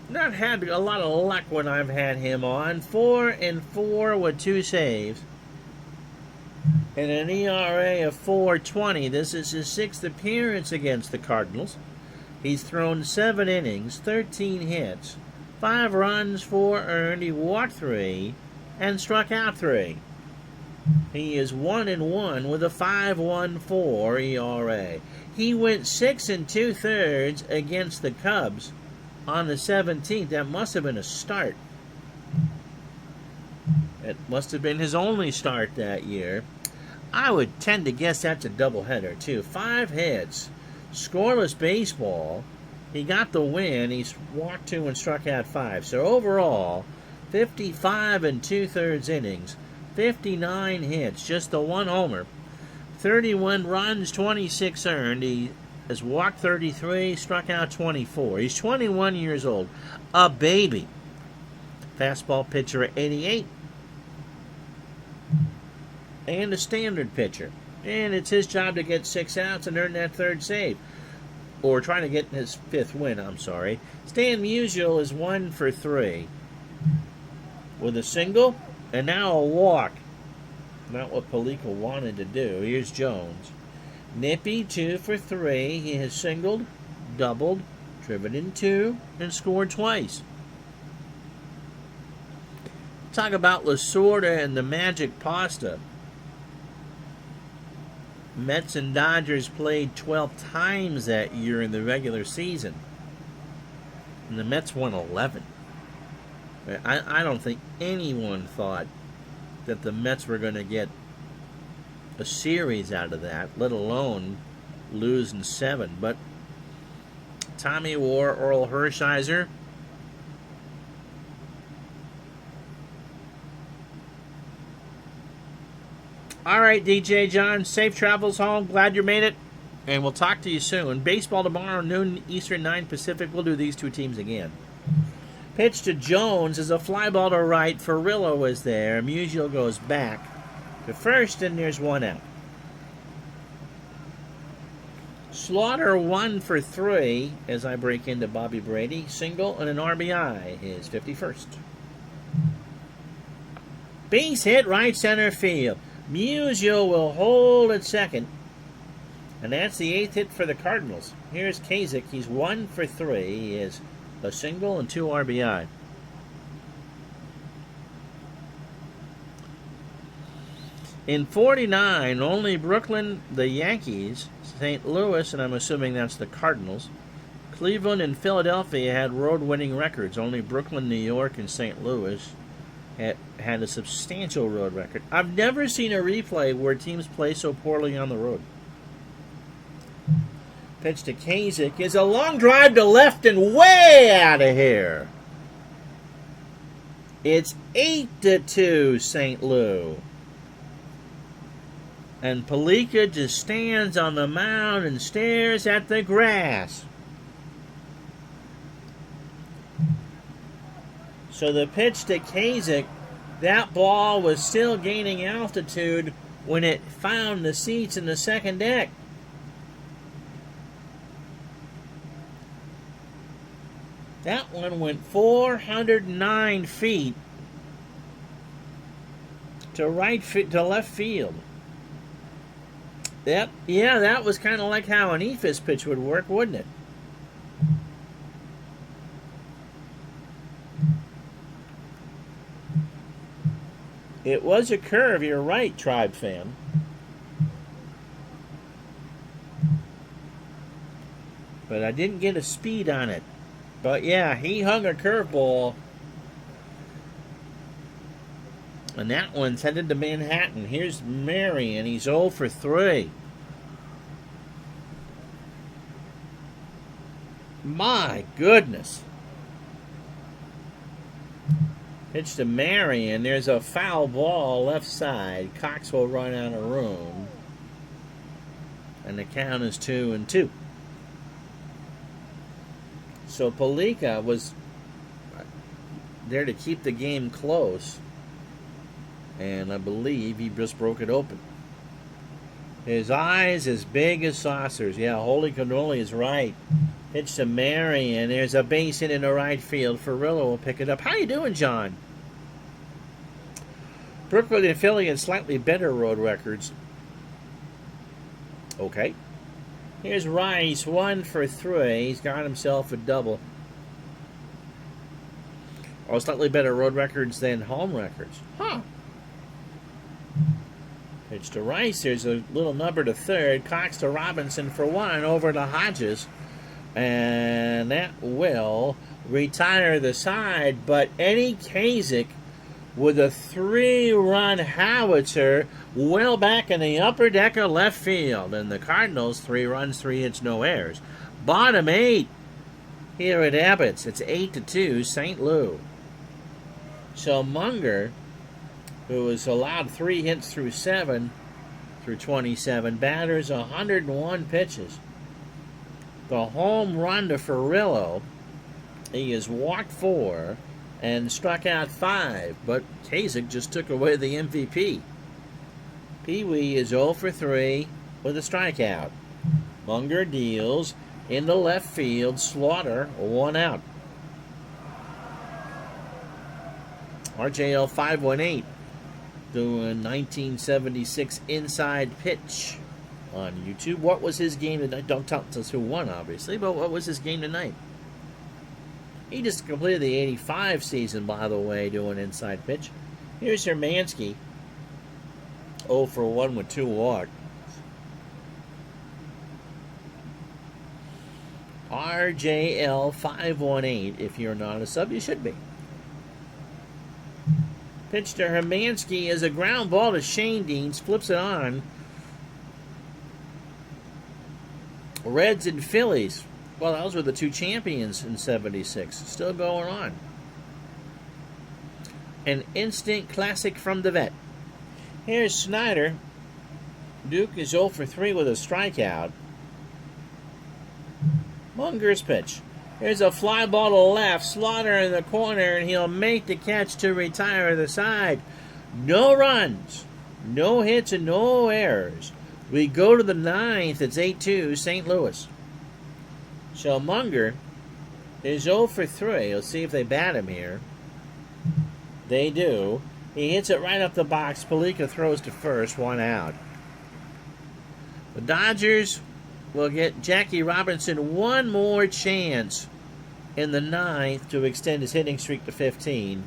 not had a lot of luck when I've had him on. 4-4 with 2 saves. And an ERA of 4.20. This is his 6th appearance against the Cardinals. He's thrown 7 innings, 13 hits, 5 runs, 4 earned. He walked 3 and struck out 3. He is 1-1 with a 5.14 ERA. He went 6 2/3 against the Cubs on the 17th. That must have been a start. It must have been his only start that year. I would tend to guess that's a doubleheader, too. 5 hits, scoreless baseball. He got the win. He walked 2 and struck out 5. So overall, 55 2/3 innings, 59 hits, just the 1 homer, 31 runs, 26 earned. He has walked 33, struck out 24. He's 21 years old, a baby. Fastball pitcher at 88. And a standard pitcher. And it's his job to get 6 outs and earn that 3rd save. Or trying to get his 5th win, I'm sorry. Stan Musial is 1 for 3. With a single and now a walk. Not what Palika wanted to do. Here's Jones. Nippy, 2 for 3. He has singled, doubled, driven in 2, and scored twice. Talk about Lasorda and the magic pasta. Mets and Dodgers played 12 times that year in the regular season. And the Mets won 11. I don't think anyone thought that the Mets were going to get a series out of that, let alone lose in 7. But Tommy War, Earl Hershiser. All right, DJ John, safe travels home. Glad you made it. And we'll talk to you soon. Baseball tomorrow, noon Eastern, 9 Pacific. We'll do these 2 teams again. Pitch to Jones is a fly ball to right. Furillo is there. Musial goes back to first, and there's 1 out. Slaughter 1 for 3 as I break into Bobby Brady. Single and an RBI, his 51st. Base hit right center field. Musial will hold at second. And that's the 8th hit for the Cardinals. Here's Kasich. He's 1 for 3. He is a single and 2 RBI. In 49, only Brooklyn, the Yankees, St. Louis, and I'm assuming that's the Cardinals, Cleveland and Philadelphia had road-winning records. Only Brooklyn, New York, and St. Louis had a substantial road record. I've never seen a replay where teams play so poorly on the road. Pitch to Kasich is a long drive to left and way out of here. It's 8-2 St. Louis. And Palika just stands on the mound and stares at the grass. So the pitch to Kasich, that ball was still gaining altitude when it found the seats in the second deck. That one went 409 feet to left field. Yep, yeah, that was kind of like how an ephus pitch would work, wouldn't it? It was a curve, you're right, Tribe fan. But I didn't get a speed on it. But yeah, he hung a curveball. And that one's headed to Manhattan. Here's Mary, and he's 0 for 3. My goodness. Pitch to Marion. There's a foul ball left side. Cox will run out of room. And the count is 2-2. So Palika was there to keep the game close. And I believe he just broke it open. His eyes as big as saucers. Yeah, holy cannoli is right. Pitch to Marion. There's a base hit in the right field. Ferrillo will pick it up. How you doing, John? Brookwood and Philly had slightly better road records. Okay. Here's Rice, 1 for 3. He's got himself a double. Oh, slightly better road records than home records. Huh. Pitch to Rice. There's a little number to third. Cox to Robinson for 1 over to Hodges. And that will retire the side. But Eddie Kasich with a 3-run howitzer well back in the upper deck of left field. And the Cardinals, 3 runs, 3 hits, no errors. Bottom 8 here at Abbott's. It's 8-2, St. Louis. So Munger, who was allowed 3 hits through 27 batters, 101 pitches. The home run to Ferrillo, he has walked 4 and struck out 5, but Kasich just took away the MVP. Pee Wee is 0 for 3 with a strikeout. Munger deals into left field. Slaughter, 1 out. RJL 518 doing 1976 inside pitch on YouTube. What was his game tonight? Don't tell us who won, obviously, but what was his game tonight? He just completed the 85 season, by the way, doing inside pitch. Here's Hermansky, 0 for 1 with 2 walks. RJL 518, if you're not a sub, you should be. Pitch to Hermansky is a ground ball to Shane Deans, flips it on. Reds and Phillies. Well, those were the 2 champions in 76. Still going on. An instant classic from the vet. Here's Snyder. Duke is 0 for 3 with a strikeout. Munger's pitch. Here's a fly ball to left. Slaughter in the corner, and he'll make the catch to retire the side. No runs, no hits, and no errors. We go to the 9th. It's 8-2, St. Louis. So Munger is 0 for 3. Let's see if they bat him here. They do. He hits it right up the box. Palika throws to first, 1 out. The Dodgers will get Jackie Robinson one more chance in the 9th to extend his hitting streak to 15.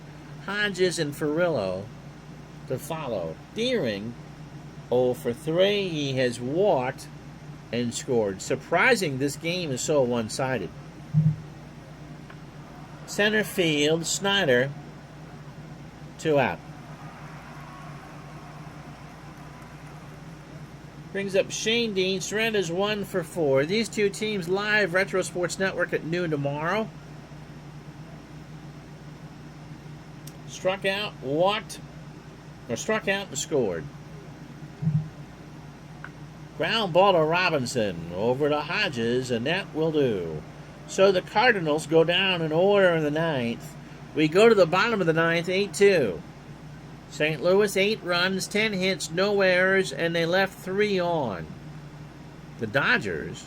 Hodges and Ferrillo to follow. Deering, 0 for 3. He has walked and scored. Surprising this game is so one-sided. Center field, Snyder, 2 out. Brings up Shane Dean. Strand is 1 for 4. These 2 teams live, Retro Sports Network at noon tomorrow. Struck out, walked, or struck out and scored. Ground ball to Robinson, over to Hodges, and that will do. So the Cardinals go down in order in the 9th. We go to the bottom of the 9th, 8-2. St. Louis, 8 runs, 10 hits, no errors, and they left 3 on. The Dodgers,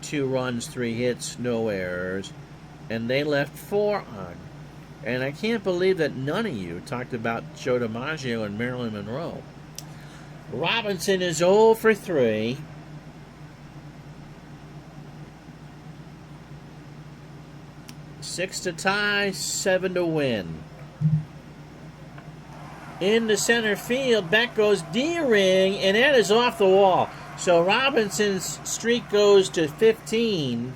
2 runs, 3 hits, no errors, and they left 4 on. And I can't believe that none of you talked about Joe DiMaggio and Marilyn Monroe. Robinson is 0 for 3. Six to tie, 7 to win. Into center field, back goes Deering, and that is off the wall. So Robinson's streak goes to 15,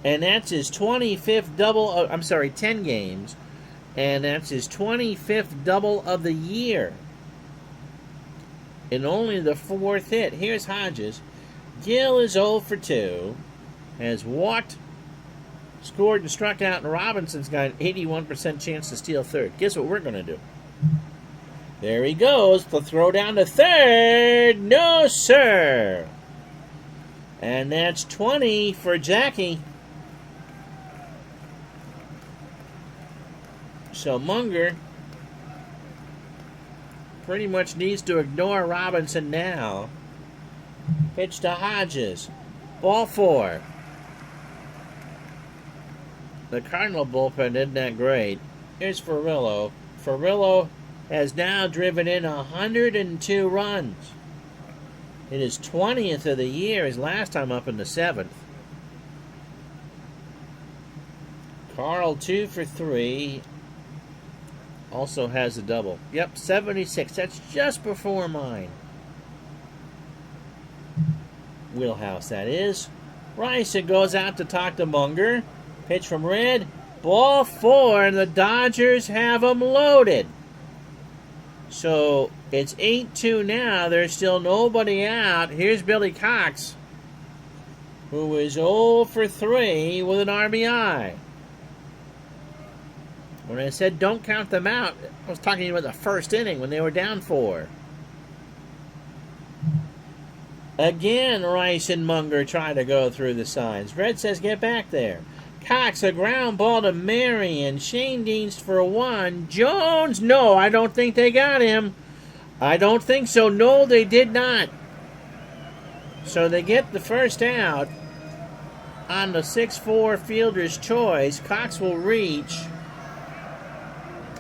and that's his 25th double. 10 games, and that's his 25th double of the year. And only the 4th hit. Here's Hodges. Gill is 0 for 2, has walked, scored and struck out, and Robinson's got an 81% chance to steal third. Guess what we're going to do? There he goes. The throw down to third. No, sir. And that's 20 for Jackie. So Munger pretty much needs to ignore Robinson now. Pitch to Hodges. Ball 4. The Cardinal bullpen isn't that great. Here's Furillo. Furillo has now driven in 102 runs. It is 20th of the year. His last time up in the 7th. Carl 2 for 3. Also has a double. Yep, 76. That's just before mine. Wheelhouse, that is. Rice goes out to talk to Munger. Pitch from Red. Ball 4, and the Dodgers have them loaded. So it's 8-2 now. There's still nobody out. Here's Billy Cox, who is 0 for 3 with an RBI. When I said don't count them out, I was talking about the first inning when they were down 4. Again, Rice and Munger try to go through the signs. Red says get back there. Cox, a ground ball to Marion. Shane Dienst for 1. Jones, no, I don't think they got him. I don't think so. No, they did not. So they get the first out on the 6-4 fielder's choice. Cox will reach.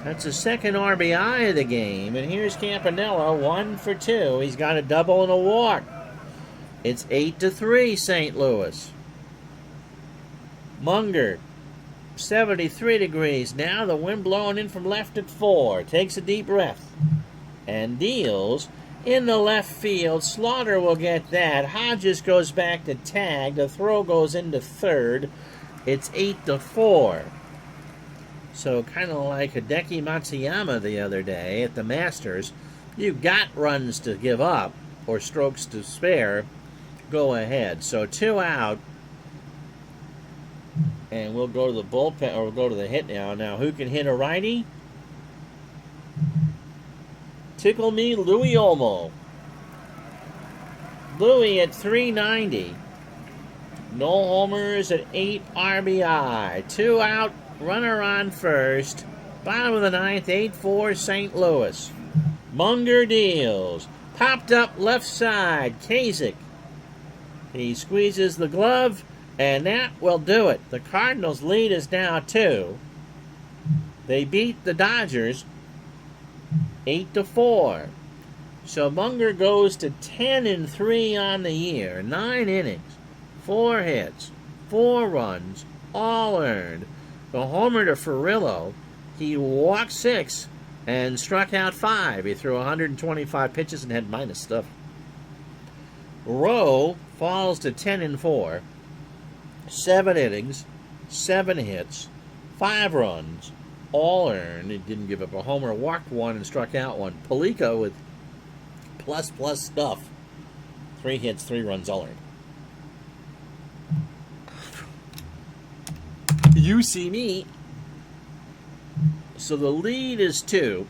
That's the second RBI of the game. And here's Campanella, 1 for 2. He's got a double and a walk. It's 8-3 St. Louis. Munger, 73 degrees. Now the wind blowing in from left at 4. Takes a deep breath and deals in the left field. Slaughter will get that. Hodges goes back to tag. The throw goes into third. It's 8-4. So kind of like Hideki Matsuyama the other day at the Masters. You've got runs to give up or strokes to spare. Go ahead. So 2 out. And we'll go to the bullpen, or we'll go to the hit now. Now, who can hit a righty? Tickle me, Louis Olmo. Louis at 390. No homers at 8 RBI. 2 out, runner on first. Bottom of the 9th, 8-4 St. Louis. Munger deals. Popped up left side. Kasich. He squeezes the glove. And that will do it. The Cardinals' lead is now 2. They beat the Dodgers 8-4. So Munger goes to 10-3 on the year. 9 innings, 4 hits, 4 runs, all earned. The homer to Furillo. He walked 6 and struck out 5. He threw 125 pitches and had minus stuff. Rowe falls to 10-4. 7 innings, 7 hits, 5 runs, all earned. He didn't give up a homer, walked 1, and struck out 1. Palika with plus stuff. 3 hits, 3 runs, all earned. You see me. So the lead is 2.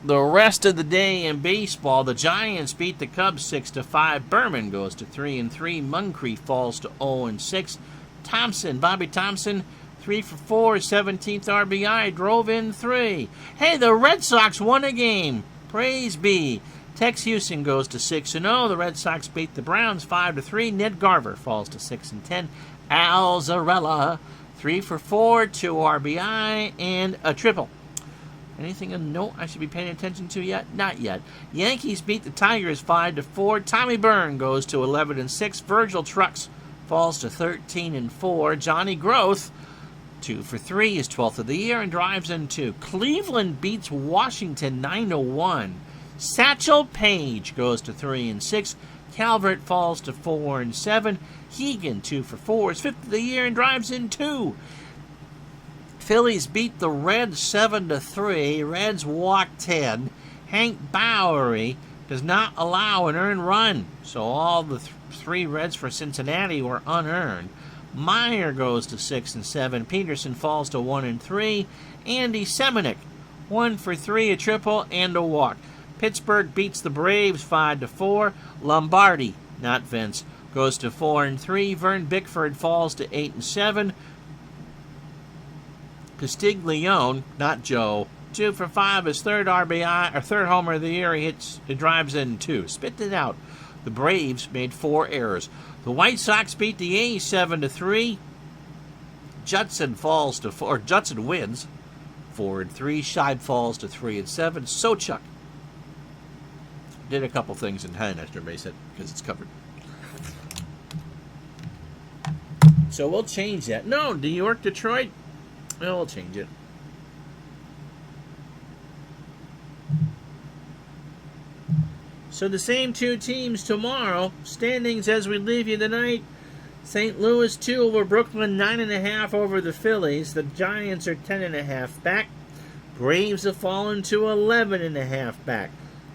The rest of the day in baseball, the Giants beat the Cubs 6-5. Berman goes to 3-3. Moncrief falls to 0-6. Bobby Thompson, 3 for 4, 17th RBI, drove in 3. Hey, the Red Sox won a game. Praise be. Tex Houston goes to 6-0. The Red Sox beat the Browns 5-3. Ned Garver falls to 6-10. Al Zarella, 3 for 4, 2 RBI, and a triple. Anything of note I should be paying attention to yet? Not yet. Yankees beat the Tigers 5-4. Tommy Byrne goes to 11-6. Virgil Trucks falls to 13-4. Johnny Groth, 2 for 3, is 12th of the year and drives in 2. Cleveland beats Washington 9-1. Satchel Paige goes to 3-6. Calvert falls to 4-7. Hegan, 2 for 4, is 5th of the year and drives in 2. Phillies beat the Reds 7-3. Reds walked 10. Hank Bowery does not allow an earned run. So all the three Reds for Cincinnati were unearned. Meyer goes to 6 and 7. Peterson falls to 1 and 3. Andy Semenick, 1 for 3, a triple and a walk. Pittsburgh beats the Braves 5-4. Lombardi, not Vince, goes to 4 and 3. Vern Bickford falls to 8 and 7. Castiglione, not Joe, 2 for 5, his third RBI or third homer of the year. He drives in 2. Spit it out. The Braves made 4 errors. The White Sox beat the A's 7-3. Judson falls to 4. Judson wins 4 and 3. Scheib falls to 3 and 7. Sochuk did a couple things in hand extra base hit because it's covered. So we'll change that. No, New York, Detroit. No, we'll change it. So the same two teams tomorrow. Standings as we leave you tonight. St. Louis 2 over Brooklyn, 9.5 over the Phillies. The Giants are 10.5 back. Braves have fallen to 11.5 back.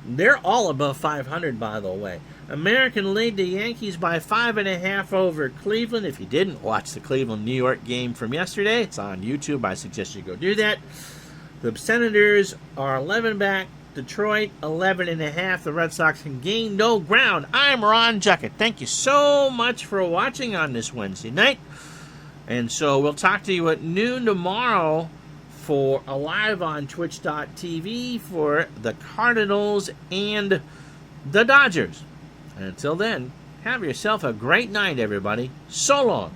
They're all above 500, by the way. American lead the Yankees by 5.5 over Cleveland. If you didn't watch the Cleveland-New York game from yesterday, it's on YouTube. I suggest you go do that. The Senators are 11 back. Detroit, 11.5. The Red Sox can gain no ground. I'm Ron Juckett. Thank you so much for watching on this Wednesday night. And so we'll talk to you at noon tomorrow for a live on twitch.tv for the Cardinals and the Dodgers. And until then, have yourself a great night, everybody. So long.